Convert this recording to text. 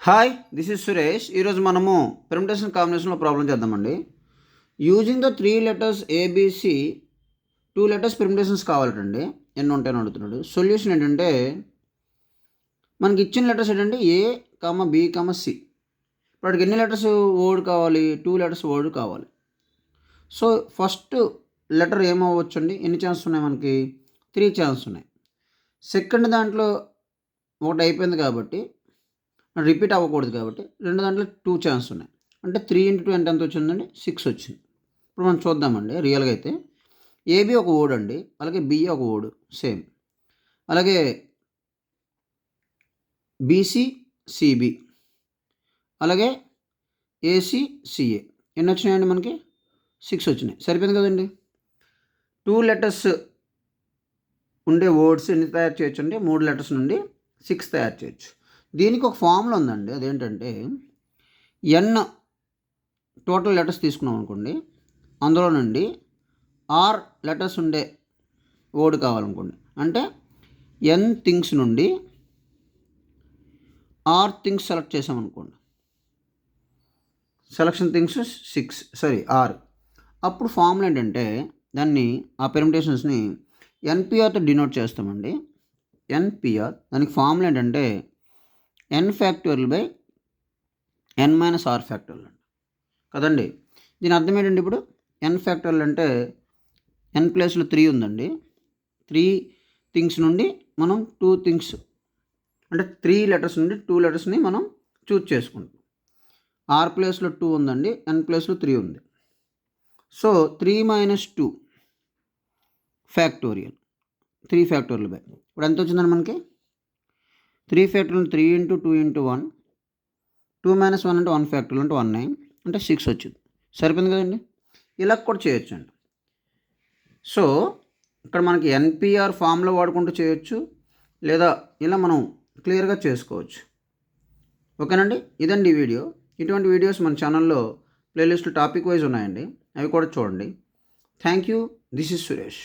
Hi, this is Suresh. ఈరోజు మనము permutation కాంబినేషన్లో ప్రాబ్లం చేద్దామండి. Using the 3 letters A B C 2 letters permutations కావాలటండి. ఎన్ని ఉంటాయని అడుగుతున్నాడు. సొల్యూషన్ ఏంటంటే మనకి ఇచ్చిన లెటర్స్ ఏంటంటే ఏ కామ బి కామ సి. ఇప్పుడు వాడికి ఎన్ని లెటర్స్ వర్డ్ కావాలి? 2 లెటర్స్ వర్డ్ కావాలి. సో ఫస్ట్ లెటర్ ఏమవ్వచ్చు అండి? ఎన్ని ఛాన్సెస్ ఉన్నాయి మనకి? 3 ఛాన్సెస్ ఉన్నాయి. సెకండ్ దాంట్లో ఒకటి అయిపోయింది కాబట్టి రిపీట్ అవ్వకూడదు కాబట్టి రెండు దాంట్లో 2 ఛాన్స్ ఉన్నాయి. అంటే 3 × 2 అంటే ఎంత వచ్చిందండి? 6 వచ్చింది. ఇప్పుడు మనం చూద్దామండి. రియల్గా అయితే ఏబి ఒక వర్డ్ అండి, అలాగే బిఏ ఒక వర్డ్ సేమ్, అలాగే బీసీ సిబి, అలాగే ఏసీ సిఏ ఎన్ని వచ్చినాయండి? మనకి 6 వచ్చినాయి. సరిపోయింది కదండి. 2 లెటర్స్ ఉండే వర్డ్స్ ఎన్ని తయారు చేయొచ్చు అంటే 3 లెటర్స్ నుండి 6 తయారు చేయొచ్చు. దీనికి ఒక ఫార్ములా ఉందండి. అదేంటంటే ఎన్ టోటల్ లెటర్స్ తీసుకున్నాం అనుకోండి, అందులో నుండి ఆర్ లెటర్స్ ఉండే వర్డ్ కావాలనుకోండి, అంటే ఎన్ థింగ్స్ నుండి ఆర్ థింగ్స్ సెలెక్ట్ చేసామనుకోండి, సెలక్షన్ థింగ్స్ 6 అప్పుడు ఫార్ములా ఏంటంటే దాన్ని ఆ పెర్ముటేషన్స్ని ఎన్పిఆర్తో డినోట్ చేస్తామండి. ఎన్పిఆర్ దానికి ఫార్ములా ఏంటంటే N factorial by N minus R factorial అండి కదండి. దీని అర్థం ఏంటంటే ఇప్పుడు ఎన్ ఫ్యాక్టోరియల్ అంటే ఎన్ ప్లేస్లో 3 ఉందండి. 3 థింగ్స్ నుండి మనం 2 థింగ్స్ అంటే 3 లెటర్స్ నుండి 2 లెటర్స్ని మనం చూజ్ చేసుకుంటాం. ఆర్ ప్లేస్లో 2 ఉందండి, ఎన్ ప్లేస్లో 3 ఉంది. సో 3 - 2 ఫ్యాక్టోరియల్, 3 ఫ్యాక్టోరియల్ బై ఇప్పుడు ఎంత వచ్చిందండి మనకి? 3 ఫ్యాక్టోరియల్ 3 × 2 × 1, 2 - 1 అంటే 1 ఫ్యాక్టోరియల్ అంటే 19 అంటే 6 వచ్చింది. సరిపోయింది కదండి. ఇలా కూడా చేయొచ్చు అండి. సో ఇక్కడ మనకి ఎన్పిఆర్ ఫామ్లో వాడుకుంటూ చేయొచ్చు, లేదా ఇలా మనం క్లియర్గా చేసుకోవచ్చు. ఓకేనండి. ఇదండి ఈ వీడియో. ఇటువంటి వీడియోస్ మన ఛానల్లో ప్లేలిస్టులు టాపిక్ వైజ్ ఉన్నాయండి, అవి కూడా చూడండి. Thank you. This is Suresh.